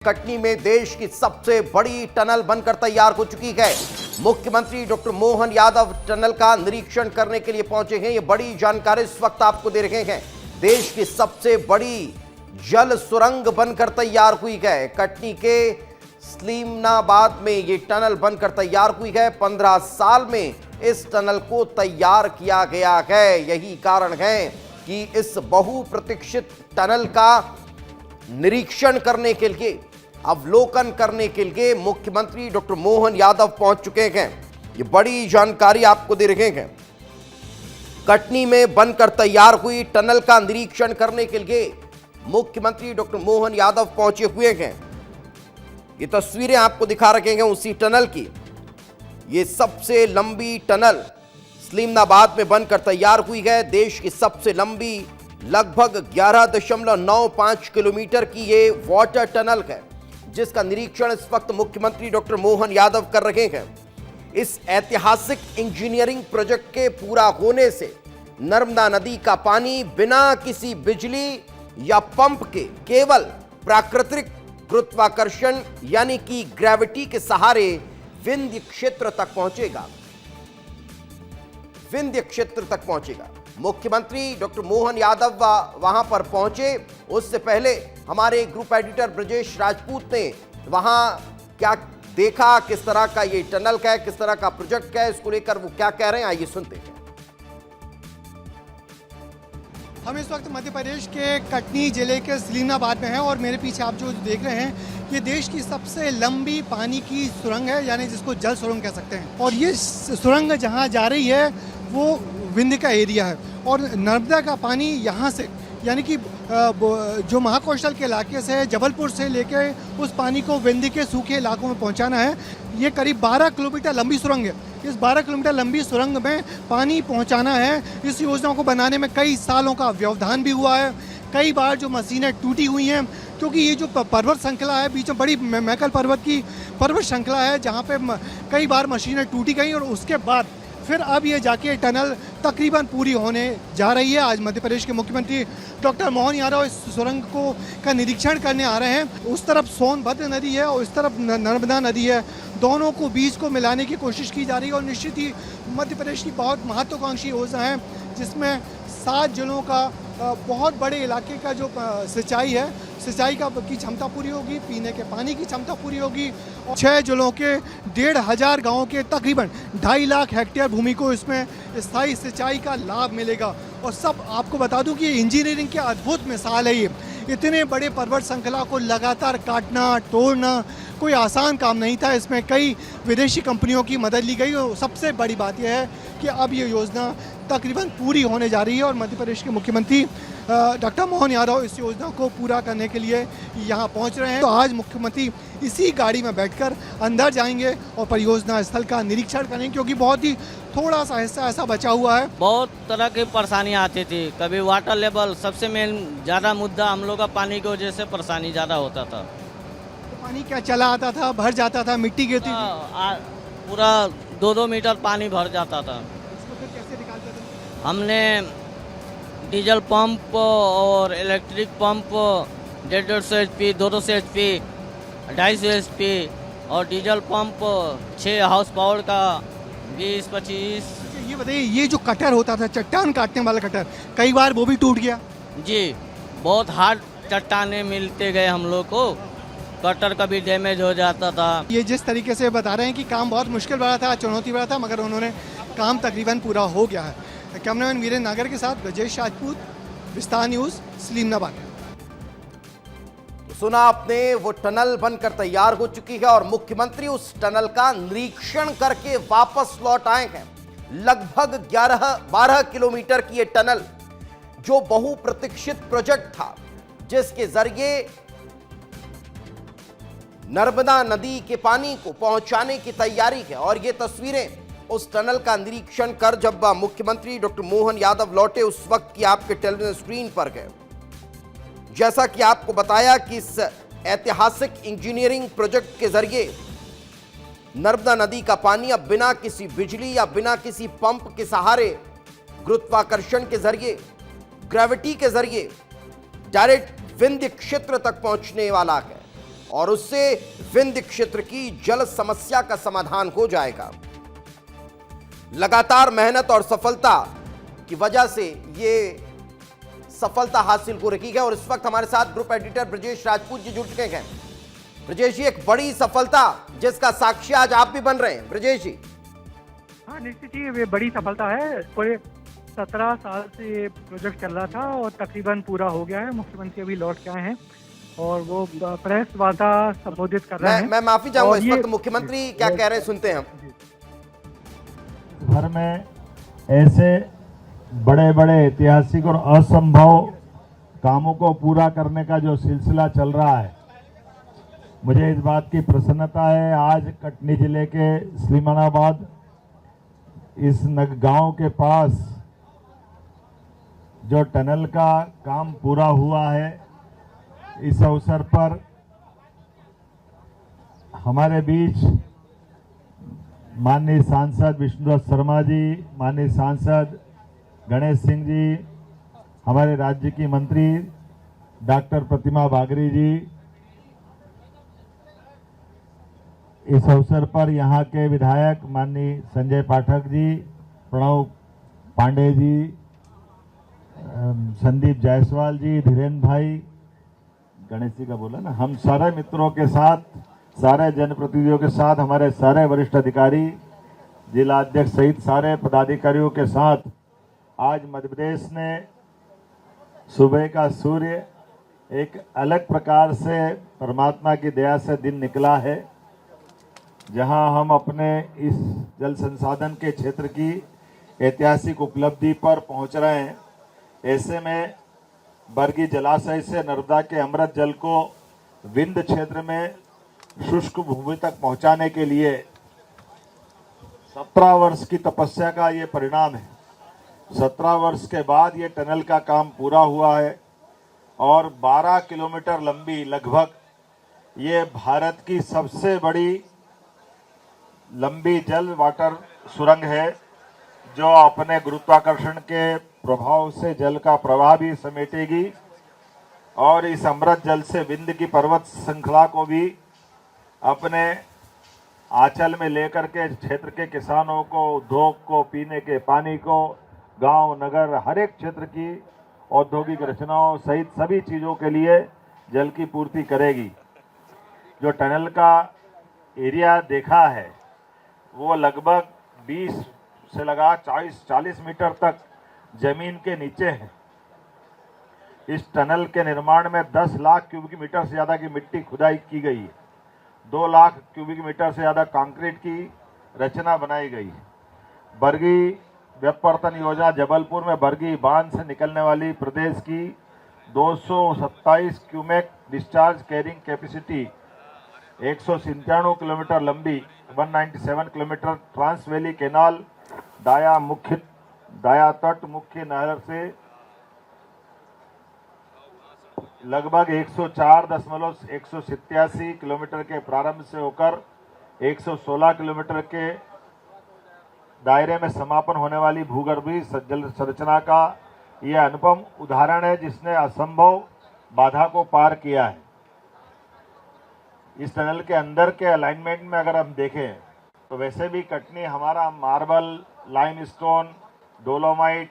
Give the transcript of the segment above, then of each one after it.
कटनी में देश की सबसे बड़ी टनल बनकर तैयार हो चुकी है। मुख्यमंत्री डॉक्टर मोहन यादव टनल का निरीक्षण करने के लिए पहुंचे हैं। ये बड़ी जानकारी इस वक्त आपको दे रहे हैं। देश की सबसे बड़ी जल सुरंग बनकर तैयार हुई है। कटनी के सलीमनाबाद में ये टनल बनकर तैयार हुई है। 15 साल में इस टनल को तैयार किया गया है। यही कारण है कि इस बहुप्रतीक्षित टनल का निरीक्षण करने के लिए, अवलोकन करने के लिए मुख्यमंत्री डॉक्टर मोहन यादव पहुंच चुके हैं। ये बड़ी जानकारी आपको दे रहे हैं। कटनी में बनकर तैयार हुई टनल का निरीक्षण करने के लिए मुख्यमंत्री डॉक्टर मोहन यादव पहुंचे हुए हैं। ये तस्वीरें आपको दिखा रखे हैं उसी टनल की। ये सबसे लंबी टनल सलीमनाबाद में बनकर तैयार हुई है। देश की सबसे लंबी लगभग 11.95 किलोमीटर की ये वाटर टनल है, जिसका निरीक्षण इस वक्त मुख्यमंत्री डॉक्टर मोहन यादव कर रहे हैं। इस ऐतिहासिक इंजीनियरिंग प्रोजेक्ट के पूरा होने से नर्मदा नदी का पानी बिना किसी बिजली या पंप के केवल प्राकृतिक गुरुत्वाकर्षण यानी कि ग्रेविटी के सहारे विंध्य क्षेत्र तक पहुंचेगा। विंध्य क्षेत्र तक पहुंचेगा। मुख्यमंत्री डॉक्टर मोहन यादव वहां पर पहुंचे। उससे पहले हमारे ग्रुप एडिटर ब्रजेश राजपूत ने वहां क्या देखा, किस तरह का ये टनल का है, किस तरह का प्रोजेक्ट है, इसको लेकर वो क्या कह रहे हैं, आइए सुनते हैं। हम इस वक्त मध्य प्रदेश के कटनी जिले के सलीमनाबाद में हैं और मेरे पीछे आप जो देख रहे हैं ये देश की सबसे लंबी पानी की सुरंग है, यानी जिसको जल सुरंग कह सकते हैं। और ये सुरंग जहां जा रही है वो विंध्य का एरिया है और नर्मदा का पानी यहाँ से यानी कि जो महाकौशल के इलाके से जबलपुर से लेके उस पानी को विंध्य के सूखे इलाकों में पहुँचाना है। ये करीब 12 किलोमीटर लंबी सुरंग है। इस 12 किलोमीटर लंबी सुरंग में पानी पहुँचाना है। इस योजना को बनाने में कई सालों का व्यवधान भी हुआ है। कई बार जो मशीनें टूटी हुई हैं, क्योंकि ये जो पर्वत श्रृंखला है, बीच में बड़ी मैकल पर्वत की पर्वत श्रृंखला है जहाँ पे कई बार मशीनें टूटी गई और उसके बाद फिर अब ये जाके टनल तकरीबन पूरी होने जा रही है। आज मध्य प्रदेश के मुख्यमंत्री डॉक्टर मोहन यादव इस सुरंग का निरीक्षण करने आ रहे हैं। उस तरफ सोनभद्र नदी है और इस तरफ नर्मदा नदी है। दोनों को बीच को मिलाने की कोशिश की जा रही है और निश्चित ही मध्य प्रदेश की बहुत महत्वाकांक्षी योजना है जिसमें 7 जिलों का बहुत बड़े इलाके का जो सिंचाई है, सिंचाई की क्षमता पूरी होगी, पीने के पानी की क्षमता पूरी होगी और 6 जिलों के 1,500 गाँव के तकरीबन 2.5 लाख हेक्टेयर भूमि को इसमें स्थायी सिंचाई का लाभ मिलेगा। और सब आपको बता दूं कि इंजीनियरिंग की अद्भुत मिसाल है। ये इतने बड़े पर्वत श्रृंखला को लगातार काटना तोड़ना कोई आसान काम नहीं था। इसमें कई विदेशी कंपनियों की मदद ली गई और सबसे बड़ी बात यह है कि अब ये योजना तकरीबन पूरी होने जा रही है और मध्य प्रदेश के मुख्यमंत्री डॉक्टर मोहन यादव इस योजना को पूरा करने के लिए यहाँ पहुँच रहे हैं। तो आज मुख्यमंत्री इसी गाड़ी में बैठकर अंदर जाएंगे और परियोजना स्थल का निरीक्षण करेंगे, क्योंकि बहुत ही थोड़ा सा हिस्सा ऐसा बचा हुआ है। बहुत तरह की परेशानियाँ आती थी। कभी वाटर लेवल, सबसे मेन ज़्यादा मुद्दा हम लोग का पानी की वजह से परेशानी ज़्यादा होता था। तो पानी क्या चला आता था, भर जाता था, मिट्टी गिरती थी, पूरा 2-2 मीटर पानी भर जाता था। इसको फिर कैसे निकालते थे? हमने डीजल पंप और electric pump 150 HP, 200 HP, 250 HP और डीजल पंप 6 हाउस पावर का 20-25। ये बताइए, ये जो कटर होता था, चट्टान काटने वाला कटर, कई बार वो भी टूट गया? जी, बहुत हार्ड चट्टाने मिलते गए हम लोग को। कटर का भी डैमेज हो जाता था। ये जिस तरीके से बता रहे हैं कि काम बहुत मुश्किल बड़ा था, चुनौती बड़ा था, मगर उन्होंने काम तकरीबन पूरा हो गया है। कैमरामैन वीरेंद्र नागर के साथ ब्रजेश राजपूत, विस्तार न्यूज़, सलीमनाबाद। सुना आपने, वो टनल बनकर तैयार हो चुकी है और मुख्यमंत्री उस टनल का निरीक्षण करके वापस लौट आए हैं। लगभग 11-12 किलोमीटर की ये टनल जो बहुप्रतीक्षित प्रोजेक्ट था, जिसके जरिए नर्मदा नदी के पानी को पहुंचाने की तैयारी है। और ये तस्वीरें उस टनल का निरीक्षण कर जब मुख्यमंत्री डॉक्टर मोहन यादव लौटे उस वक्त की आपके टेलीविजन स्क्रीन पर है। जैसा कि आपको बताया कि इस ऐतिहासिक इंजीनियरिंग प्रोजेक्ट के जरिए नर्मदा नदी का पानी अब बिना किसी बिजली या बिना किसी पंप के सहारे गुरुत्वाकर्षण के जरिए, ग्रेविटी के जरिए डायरेक्ट विंध्य क्षेत्र तक पहुंचने वाला है। और उससे विंध्य क्षेत्र की जल समस्या का समाधान हो जाएगा। लगातार मेहनत और सफलता की वजह से ये सफलता हासिल हो रही है और इस वक्त हमारे साथ ग्रुप एडिटर ब्रजेश राजपूत जी जुड़ चुके हैं। ब्रजेश जी, एक बड़ी सफलता जिसका साक्षी आज आप भी बन रहे हैं। ब्रजेश जी। हाँ निश्चित ही ये बड़ी सफलता है। पूरे 17 साल से ये प्रोजेक्ट चल रहा था और तकरीबन पूरा हो गया है। मुख्यमंत्री अभी लौट के आए हैं और वो प्रेस वार्ता संबोधित कर रहे हैं। मैं माफी चाहूंगा, इस वक्त मुख्यमंत्री क्या कह रहे हैं सुनते हैं हम। भर में ऐसे बड़े बड़े ऐतिहासिक और असंभव कामों को पूरा करने का जो सिलसिला चल रहा है, मुझे इस बात की प्रसन्नता है। आज कटनी जिले के स्लीमानाबाद इस गांव के पास जो टनल का काम पूरा हुआ है, इस अवसर पर हमारे बीच माननीय सांसद विष्णुदत्त शर्मा जी, माननीय सांसद गणेश सिंह जी, हमारे राज्य की मंत्री डॉक्टर प्रतिमा बागरी जी, इस अवसर पर यहाँ के विधायक माननीय संजय पाठक जी, प्रणव पांडे जी, संदीप जायसवाल जी, धीरेन्द्र भाई, गणेश जी का बोला ना, हम सारे मित्रों के साथ, सारे जनप्रतिनिधियों के साथ, हमारे सारे वरिष्ठ अधिकारी, जिला अध्यक्ष सहित सारे पदाधिकारियों के साथ आज मध्य प्रदेश ने सुबह का सूर्य एक अलग प्रकार से परमात्मा की दया से दिन निकला है, जहां हम अपने इस जल संसाधन के क्षेत्र की ऐतिहासिक उपलब्धि पर पहुंच रहे हैं। ऐसे में बरगी जलाशय से नर्मदा के अमृत जल को विंध्य क्षेत्र में शुष्क भूमि तक पहुंचाने के लिए 17 वर्ष की तपस्या का ये परिणाम है। 17 वर्ष के बाद ये टनल का काम पूरा हुआ है और 12 किलोमीटर लंबी लगभग ये भारत की सबसे बड़ी लंबी जल वाटर सुरंग है, जो अपने गुरुत्वाकर्षण के प्रभाव से जल का प्रवाह भी समेटेगी और इस अमृत जल से विंध्य की पर्वत श्रृंखला को भी अपने आंचल में लेकर के क्षेत्र के किसानों को, उद्योग को, पीने के पानी को, गांव नगर हर एक क्षेत्र की औद्योगिक रचनाओं सहित सभी चीज़ों के लिए जल की पूर्ति करेगी। जो टनल का एरिया देखा है वो लगभग 20 से लगा 40 मीटर तक जमीन के नीचे है। इस टनल के निर्माण में 10 लाख क्यूबिक मीटर से ज़्यादा की मिट्टी खुदाई की गई है। 2 लाख क्यूबिक मीटर से ज़्यादा कंक्रीट की रचना बनाई गई है। बरगी व्यपर्तन योजना जबलपुर में बरगी बांध से निकलने वाली प्रदेश की 227 cumec discharge carrying capacity 197 kilometre लंबी 197 किलोमीटर ट्रांस वैली कैनाल दाया तट मुख्य नहर से लगभग 104.187 किलोमीटर के प्रारंभ से होकर 116 किलोमीटर के दायरे में समापन होने वाली भूगर्भीय जल संरचना का यह अनुपम उदाहरण है, जिसने असंभव बाधा को पार किया है। इस टनल के अंदर के अलाइनमेंट में अगर हम देखें तो वैसे भी कटनी हमारा मार्बल, लाइमस्टोन, डोलोमाइट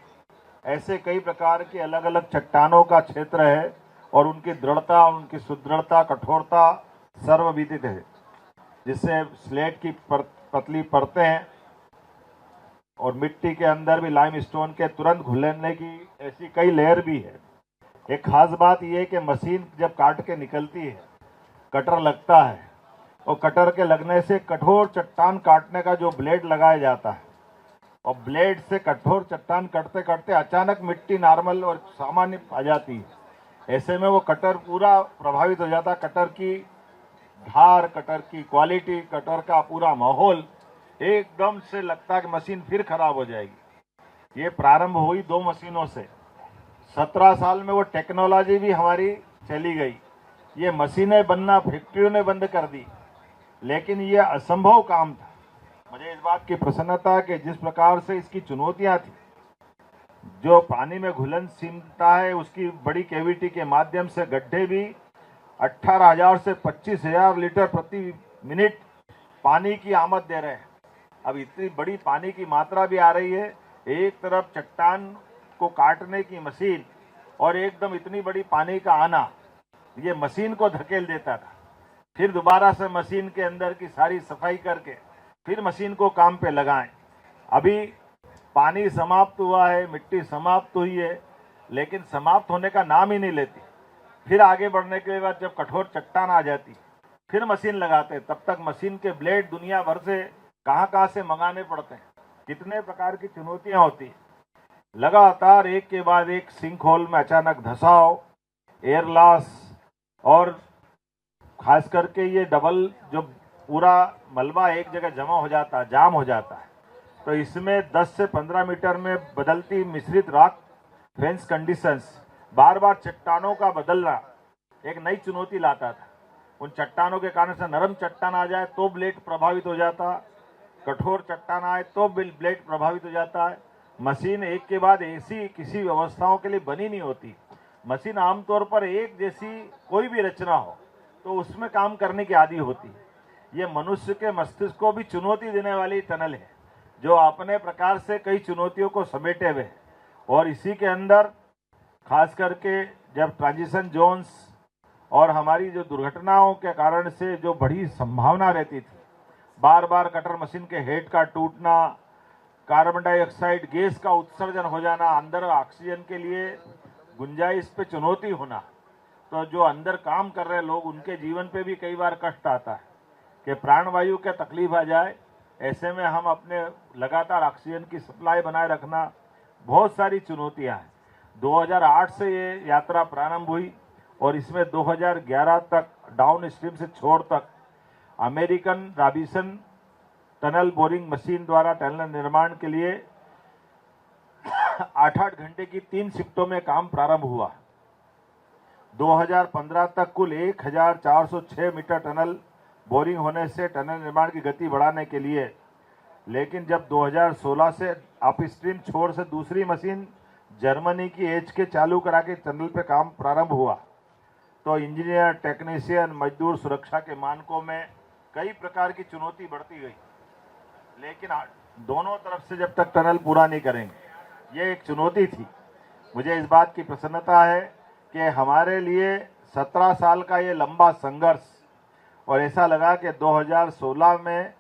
ऐसे कई प्रकार की अलग अलग चट्टानों का क्षेत्र है और उनकी दृढ़ता, उनकी सुदृढ़ता, कठोरता सर्वविदित है, जिससे स्लेट की पतली परतें और मिट्टी के अंदर भी लाइमस्टोन के तुरंत घुलने की ऐसी कई लेयर भी है। एक खास बात यह है कि मशीन जब काट के निकलती है, कटर लगता है और कटर के लगने से कठोर चट्टान काटने का जो ब्लेड लगाया जाता है और ब्लेड से कठोर चट्टान कटते कटते अचानक मिट्टी नॉर्मल और सामान्य आ जाती है। ऐसे में वो कटर पूरा प्रभावित हो जाता है। कटर की धार, कटर की क्वालिटी, कटर का पूरा माहौल एकदम से लगता है कि मशीन फिर खराब हो जाएगी। ये प्रारंभ हुई 2 मशीनों से। 17 साल में वो टेक्नोलॉजी भी हमारी चली गई। ये मशीनें बनना फैक्ट्रियों ने बंद कर दी, लेकिन ये असंभव काम था। मुझे इस बात की प्रसन्नता है कि जिस प्रकार से इसकी चुनौतियां थी, जो पानी में घुलनशीलता है, उसकी बड़ी कैविटी के माध्यम से गड्ढे भी 18,000 से 25,000 लीटर प्रति मिनट पानी की आमद दे रहे हैं। अब इतनी बड़ी पानी की मात्रा भी आ रही है, एक तरफ चट्टान को काटने की मशीन और एकदम इतनी बड़ी पानी का आना, ये मशीन को धकेल देता था। फिर दोबारा से मशीन के अंदर की सारी सफाई करके फिर मशीन को काम पे लगाएं। अभी पानी समाप्त हुआ है, मिट्टी समाप्त हुई है, लेकिन समाप्त होने का नाम ही नहीं लेती। फिर आगे बढ़ने के बाद जब कठोर चट्टान आ जाती फिर मशीन लगाते, तब तक मशीन के ब्लेड दुनिया भर से कहां से मंगाने पड़ते हैं। कितने प्रकार की चुनौतियां होती हैं। लगातार एक के बाद एक सिंक होल में अचानक धंसाव, एयर लॉस और खास करके ये डबल जो पूरा मलबा एक जगह जमा हो जाता है, जाम हो जाता है, तो इसमें 10 से 15 मीटर में बदलती मिश्रित रॉक फेंस कंडीशंस, बार बार चट्टानों का बदलना एक नई चुनौती लाता था। उन चट्टानों के कारण से नरम चट्टान आ जाए तो ब्लेड प्रभावित हो जाता, कठोर चट्टान आए तो ब्लेड प्रभावित हो जाता है। मशीन एक के बाद ऐसी किसी व्यवस्थाओं के लिए बनी नहीं होती। मशीन आमतौर पर एक जैसी कोई भी रचना हो तो उसमें काम करने की आदी होती है। ये मनुष्य के मस्तिष्क को भी चुनौती देने वाली टनल है, जो अपने प्रकार से कई चुनौतियों को समेटे हुए है। और इसी के अंदर खास करके जब ट्रांजिशन जोन्स और हमारी जो दुर्घटनाओं के कारण से जो बड़ी संभावना रहती थी, बार बार कटर मशीन के हेड का टूटना, कार्बन डाइऑक्साइड गैस का उत्सर्जन हो जाना, अंदर ऑक्सीजन के लिए गुंजाइश पे चुनौती होना, तो जो अंदर काम कर रहे लोग उनके जीवन पे भी कई बार कष्ट आता है कि प्राणवायु के तकलीफ आ जाए। ऐसे में हम अपने लगातार ऑक्सीजन की सप्लाई बनाए रखना, बहुत सारी चुनौतियां हैं। 2008 से ये यात्रा प्रारंभ हुई और इसमें 2011 तक डाउन स्ट्रीम से छोर तक American Robinson tunnel boring machine द्वारा टनल निर्माण के लिए 8-8 घंटे की 3 शिफ्टों में काम प्रारंभ हुआ। 2015 तक कुल 1406 मीटर टनल बोरिंग होने से टनल निर्माण की गति बढ़ाने के लिए, लेकिन जब 2016 से अपस्ट्रीम छोर से दूसरी मशीन जर्मनी की एचके चालू करा के टनल पे काम प्रारंभ हुआ, तो इंजीनियर, टेक्नीशियन, मजदूर सुरक्षा के मानकों में कई प्रकार की चुनौती बढ़ती गई। लेकिन दोनों तरफ से जब तक टनल पूरा नहीं करेंगे, ये एक चुनौती थी। मुझे इस बात की प्रसन्नता है कि हमारे लिए 17 साल का ये लंबा संघर्ष, और ऐसा लगा कि 2016 में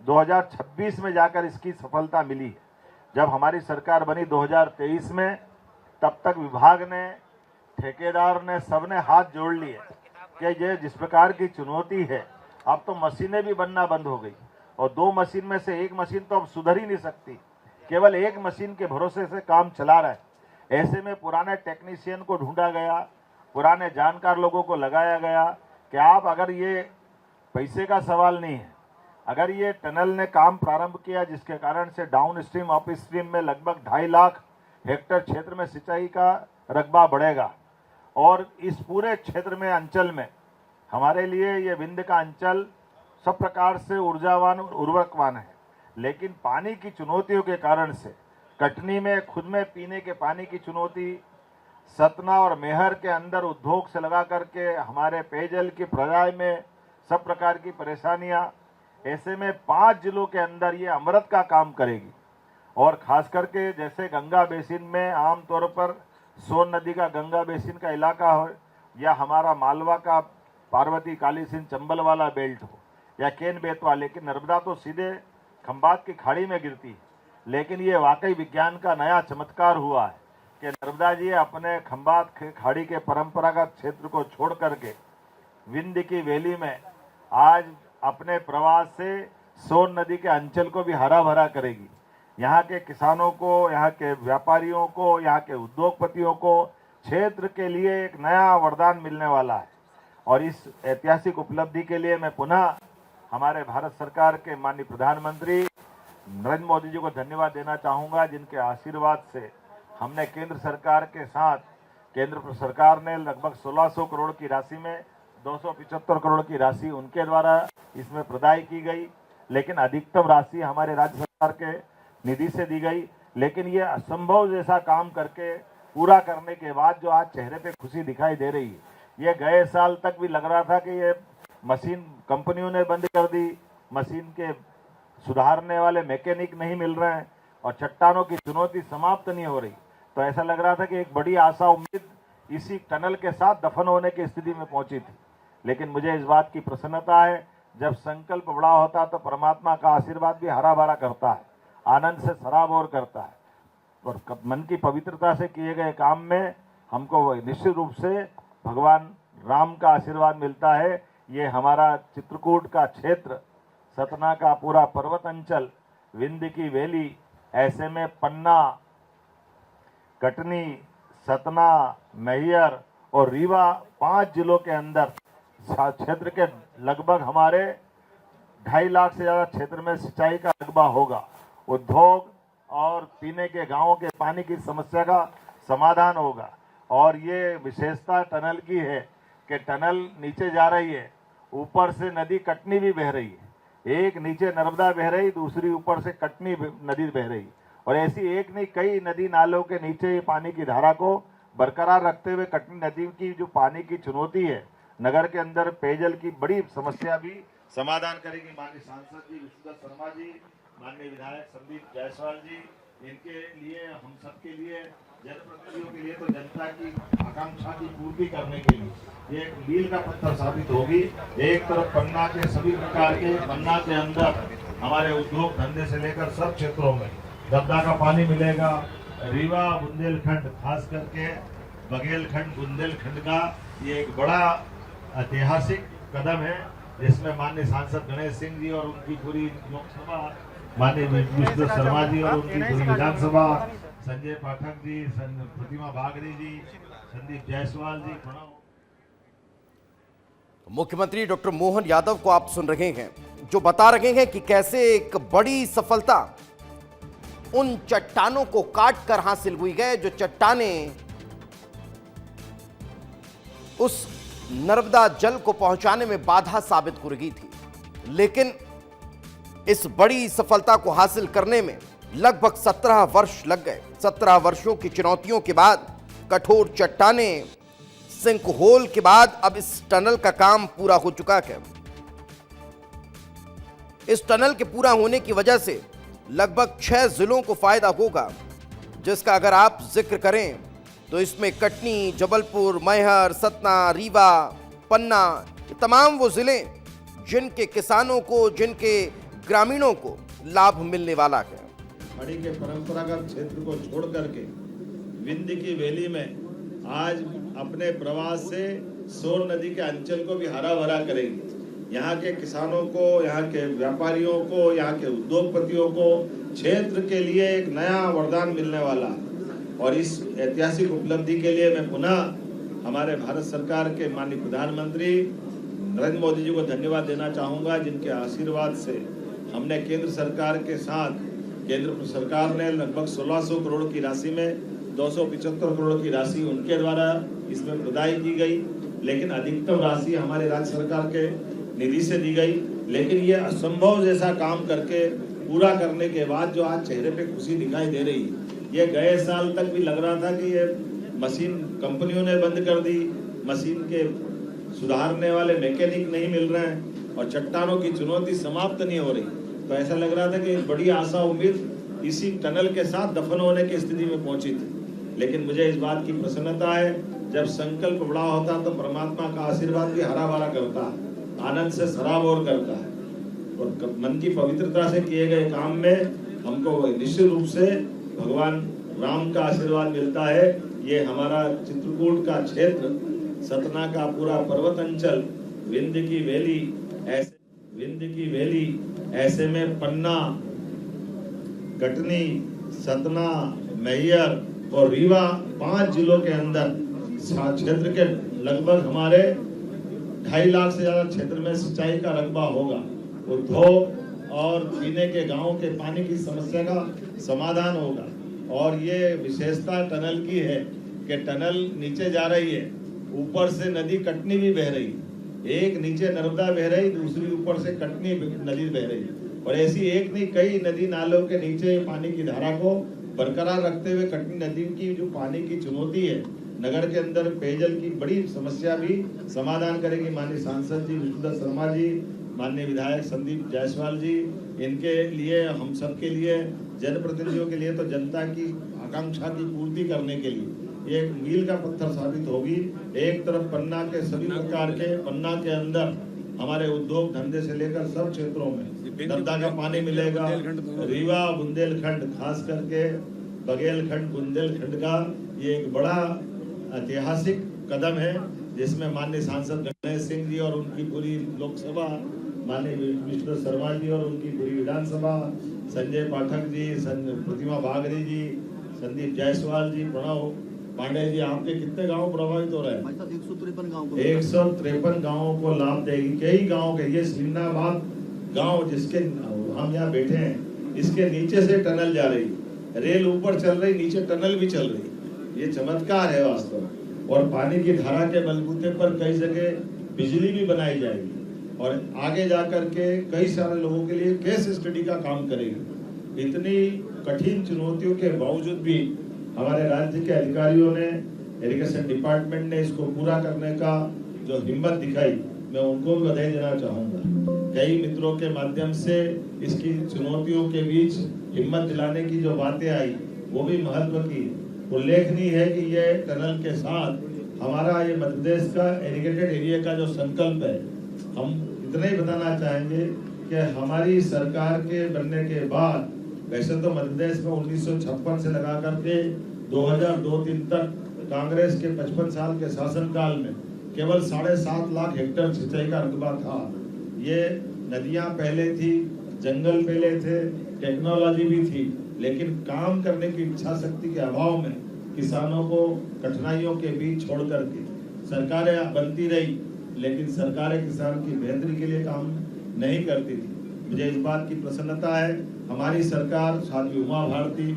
2026 में जाकर इसकी सफलता मिली। जब हमारी सरकार बनी 2023 में, तब तक विभाग ने, ठेकेदार ने, सबने हाथ जोड़ लिए कि ये जिस प्रकार की चुनौती है, अब तो मशीनें भी बनना बंद हो गई और 2 मशीन में से एक मशीन तो अब सुधर ही नहीं सकती, केवल एक मशीन के भरोसे से काम चला रहा है। ऐसे में पुराने टेक्नीशियन को ढूंढा गया, पुराने जानकार लोगों को लगाया गया कि आप, अगर ये पैसे का सवाल नहीं है, अगर ये टनल ने काम प्रारंभ किया जिसके कारण से डाउन स्ट्रीम अप स्ट्रीम में लगभग 2.5 लाख हेक्टेयर क्षेत्र में सिंचाई का रकबा बढ़ेगा, और इस पूरे क्षेत्र में, अंचल में, हमारे लिए ये विंध्य का अंचल सब प्रकार से ऊर्जावान और उर्वरकवान है। लेकिन पानी की चुनौतियों के कारण से कटनी में खुद में पीने के पानी की चुनौती, सतना और मेहर के अंदर उद्योग से लगा करके हमारे पेयजल की प्रदाय में सब प्रकार की परेशानियां। ऐसे में 5 जिलों के अंदर ये अमृत का काम करेगी। और खास करके जैसे गंगा बेसिन में आमतौर पर सोन नदी का गंगा बेसिन का इलाका हो, या हमारा मालवा का पार्वती काली सिंध चंबल वाला बेल्ट हो, या केन बेतवा, लेकिन नर्मदा तो सीधे खंबात की खाड़ी में गिरती है। लेकिन ये वाकई विज्ञान का नया चमत्कार हुआ है कि नर्मदा जी अपने खंबात खाड़ी के परंपरागत क्षेत्र को छोड़ करके विंध्य की वैली में आज अपने प्रवास से सोन नदी के अंचल को भी हरा भरा करेगी। यहाँ के किसानों को, यहाँ के व्यापारियों को, यहाँ के उद्योगपतियों को क्षेत्र के लिए एक नया वरदान मिलने वाला है। और इस ऐतिहासिक उपलब्धि के लिए मैं पुनः हमारे भारत सरकार के माननीय प्रधानमंत्री नरेंद्र मोदी जी को धन्यवाद देना चाहूँगा, जिनके आशीर्वाद से हमने केंद्र सरकार के साथ, केंद्र सरकार ने लगभग 1600 करोड़ की राशि में 275 करोड़ की राशि उनके द्वारा इसमें प्रदाय की गई, लेकिन अधिकतम राशि हमारे राज्य सरकार के निधि से दी गई। लेकिन ये असंभव जैसा काम करके पूरा करने के बाद जो आज चेहरे पे खुशी दिखाई दे रही है, ये गए साल तक भी लग रहा था कि ये मशीन कंपनियों ने बंद कर दी, मशीन के सुधारने वाले मैकेनिक नहीं मिल रहे हैं और चट्टानों की चुनौती समाप्त नहीं हो रही। तो ऐसा लग रहा था कि एक बड़ी आशा उम्मीद इसी टनल के साथ दफन होने की स्थिति में पहुंची थी। लेकिन मुझे इस बात की प्रसन्नता है, जब संकल्प बड़ा होता तो परमात्मा का आशीर्वाद भी हरा भरा करता है, आनंद से सराबोर करता है। और मन की पवित्रता से किए गए काम में हमको निश्चित रूप से भगवान राम का आशीर्वाद मिलता है। ये हमारा चित्रकूट का क्षेत्र, सतना का पूरा पर्वत अंचल, विंध्य की वैली, ऐसे में पन्ना, कटनी, सतना, मैहर और रीवा 5 जिलों के अंदर क्षेत्र के लगभग हमारे 2.5 लाख से ज़्यादा क्षेत्र में सिंचाई का रकबा होगा। उद्योग और पीने के गांवों के पानी की समस्या का समाधान होगा। और ये विशेषता टनल की है कि टनल नीचे जा रही है, ऊपर से नदी कटनी भी बह रही है। एक नीचे नर्मदा बह रही, दूसरी ऊपर से कटनी नदी बह रही। और ऐसी एक नहीं कई नदी नालों के नीचे ये पानी की धारा को बरकरार रखते हुए कटनी नदी की जो पानी की चुनौती है, नगर के अंदर पेयजल की बड़ी समस्या भी समाधान करेगी। माननीय सांसद जी विष्णुदत्त शर्मा जी, माननीय विधायक संदीप जायसवाल जी, इनके लिए, हम सबके लिए, जनप्रतिनिधियों के लिए तो जनता की आकांक्षा की पूर्ति करने के लिए ये एक मील का पत्थर साबित होगी। एक तरफ पन्ना के सभी प्रकार के, पन्ना के अंदर हमारे उद्योग धंधे से लेकर सब क्षेत्रों में गद्दा का पानी मिलेगा। रीवा बुंदेलखंड, खास करके बघेलखंड बुंदेलखंड का ये एक बड़ा ऐतिहासिक कदम है, जिसमें माननीय सांसद गणेश सिंह जी और उनकी पूरी लोकसभा, माननीय विष्णुदत्त शर्मा जी और उनकी पूरी विधानसभा, संजय पाठक जी, प्रतिमा बागड़ी जी, संदीप जायसवाल जी, प्रणव। मुख्यमंत्री डॉक्टर मोहन यादव को आप सुन रहे हैं, जो बता रहे हैं कि कैसे एक बड़ी सफलता उन चट्टानों को काट कर हासिल हुई है, जो चट्टानें उस नर्मदा जल को पहुंचाने में बाधा साबित हो रही थी। लेकिन इस बड़ी सफलता को हासिल करने में लगभग 17 वर्ष लग गए। 17 वर्षों की चुनौतियों के बाद, कठोर चट्टानें, सिंक होल के बाद अब इस टनल का काम पूरा हो चुका है। इस टनल के पूरा होने की वजह से लगभग 6 जिलों को फायदा होगा, जिसका अगर आप जिक्र करें तो इसमें कटनी, जबलपुर, मैहर, सतना, रीवा, पन्ना, ये तमाम वो जिले जिनके किसानों को, जिनके ग्रामीणों को लाभ मिलने वाला है। खाड़ी के परंपरागत क्षेत्र को छोड़ करके विंध्य की वैली में आज अपने प्रवास से सोन नदी के अंचल को भी हरा भरा करेंगे। यहाँ के किसानों को, यहाँ के व्यापारियों को, यहाँ के उद्योगपतियों को क्षेत्र के लिए एक नया वरदान मिलने वाला है। और इस ऐतिहासिक उपलब्धि के लिए मैं पुनः हमारे भारत सरकार के माननीय प्रधानमंत्री नरेंद्र मोदी जी को धन्यवाद देना चाहूँगा, जिनके आशीर्वाद से हमने केंद्र सरकार के साथ, केंद्र सरकार ने लगभग 1600 करोड़ की राशि में 275 करोड़ की राशि उनके द्वारा इसमें प्रदाय की गई, लेकिन अधिकतम राशि हमारे राज्य सरकार के निधि से दी गई। लेकिन ये असंभव जैसा काम करके पूरा करने के बाद जो आज चेहरे पे खुशी दिखाई दे रही है, ये गए साल तक भी लग रहा था कि ये मशीन कंपनियों ने बंद कर दी, मशीन के सुधारने वाले मैकेनिक नहीं मिल रहे हैं और चट्टानों की चुनौती समाप्त नहीं हो रही। तो ऐसा लग रहा था कि एक बड़ी आशा उम्मीद इसी टनल के साथ दफन होने की स्थिति में पहुंची थी। लेकिन मुझे इस बात की प्रसन्नता है, जब संकल्प बड़ा होता तो परमात्मा का आशीर्वाद भी हरा भरा करता है, आनंद से सराबोर करता है। और मन की पवित्रता से किए गए काम में हमको निश्चित रूप से भगवान राम का आशीर्वाद मिलता है। ये हमारा चित्रकूट का क्षेत्र, सतना का पूरा पर्वत अंचल, विंध्य की वैली, ऐसे में पन्ना, कटनी, सतना, मैहर और रीवा 5 जिलों के अंदर क्षेत्र के लगभग हमारे 2.5 लाख से ज्यादा क्षेत्र में सिंचाई का रकबा होगा। उद्योग और पीने के गांवों के पानी की समस्या का समाधान होगा। और ये विशेषता टनल की है कि टनल नीचे जा रही है, ऊपर से नदी कटनी भी बह रही है। एक नीचे नर्मदा बह रही, दूसरी ऊपर से कटनी नदी बह रही। और ऐसी एक नहीं कई नदी नालों के नीचे पानी की धारा को बरकरार रखते हुए कटनी नदी की जो पानी की चुनौती है, नगर के अंदर पेयजल की बड़ी समस्या भी समाधान करेगी। माननीय सांसद जी विष्णुदत्त शर्मा जी, माननीय विधायक संदीप जायसवाल जी, इनके लिए, हम सब के लिए, जनप्रतिनिधियों के लिए तो जनता की आकांक्षा की पूर्ति करने के लिए ये एक मील का पत्थर साबित होगी। एक तरफ पन्ना के सभी प्रकार के, पन्ना के अंदर हमारे उद्योग धंधे से लेकर सब क्षेत्रों में नर्मदा का पानी मिलेगा। रीवा बुंदेलखंड, खास करके बघेलखंड बुंदेलखंड का ये एक बड़ा ऐतिहासिक कदम है, जिसमें माननीय सांसद गणेश सिंह जी और उनकी पूरी लोकसभा, माननीय विष्णु शर्मा जी और उनकी पूरी विधानसभा, संजय पाठक जी, प्रतिमा बागरी जी, संदीप जायसवाल जी, प्रणव पांडे जी, आपके कितने गांव प्रभावित हो रहे हैं? 153 गांवों को लाभ देगी। कई गांव के, ये सिन्नाबाद गांव जिसके हम यहाँ बैठे हैं, इसके नीचे से टनल जा रही, रेल ऊपर चल रही, नीचे टनल भी चल रही। ये चमत्कार है वास्तव में। और पानी की धारा के बलबूते पर कई जगह बिजली भी बनाई जाएगी और आगे जाकर के कई सारे लोगों के लिए केस स्टडी का काम करेगी। इतनी कठिन चुनौतियों के बावजूद भी हमारे राज्य के अधिकारियों ने, इरिगेशन डिपार्टमेंट ने इसको पूरा करने का जो हिम्मत दिखाई, मैं उनको भी बधाई देना चाहूंगा। कई मित्रों के माध्यम से इसकी चुनौतियों के बीच हिम्मत दिलाने की जो बातें आई, वो भी महत्व की। उल्लेखनीय है कि ये टनल के साथ हमारा ये मध्य प्रदेश का इरिगेटेड एरिया का जो संकल्प है, हम इतना ही बताना चाहेंगे कि हमारी सरकार के बनने के बाद, वैसे तो मध्य प्रदेश में 1956 से लगा करके 2002-03 तक कांग्रेस के 55 साल के शासनकाल में केवल 7.5 लाख हेक्टेयर सिंचाई का रकबा था। ये नदियां पहले थी, जंगल पहले थे, टेक्नोलॉजी भी थी, लेकिन काम करने की इच्छा शक्ति के अभाव में किसानों को कठिनाइयों के बीच छोड़ करके सरकारें बनती रही, लेकिन सरकारें किसान की बेहतरी के लिए काम नहीं करती थी। मुझे इस बात की प्रसन्नता है, हमारी सरकार, साध्वी उमा भारती,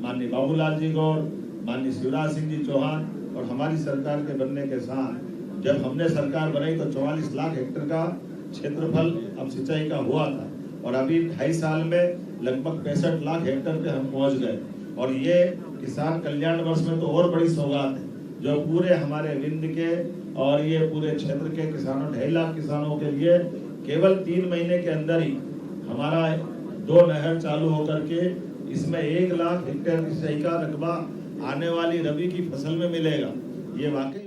माननीय बाबूलाल जी गौर, माननीय शिवराज सिंह जी चौहान और हमारी सरकार के बनने के साथ जब हमने सरकार बनाई तो 44 लाख हेक्टेयर का क्षेत्रफल अब सिंचाई का हुआ था और अभी 2.5 साल में लगभग 65 लाख हेक्टेयर पे हम पहुंच गए। और ये किसान कल्याण वर्ष में तो और बड़ी सौगात है जो पूरे हमारे विंध्य के और ये पूरे क्षेत्र के किसानों, 2.5 लाख किसानों के लिए केवल 3 महीने के अंदर ही हमारा 2 नहर चालू होकर के इसमें 1 लाख हेक्टेयर सिंचाई का रकबा आने वाली रबी की फसल में मिलेगा। ये वाकई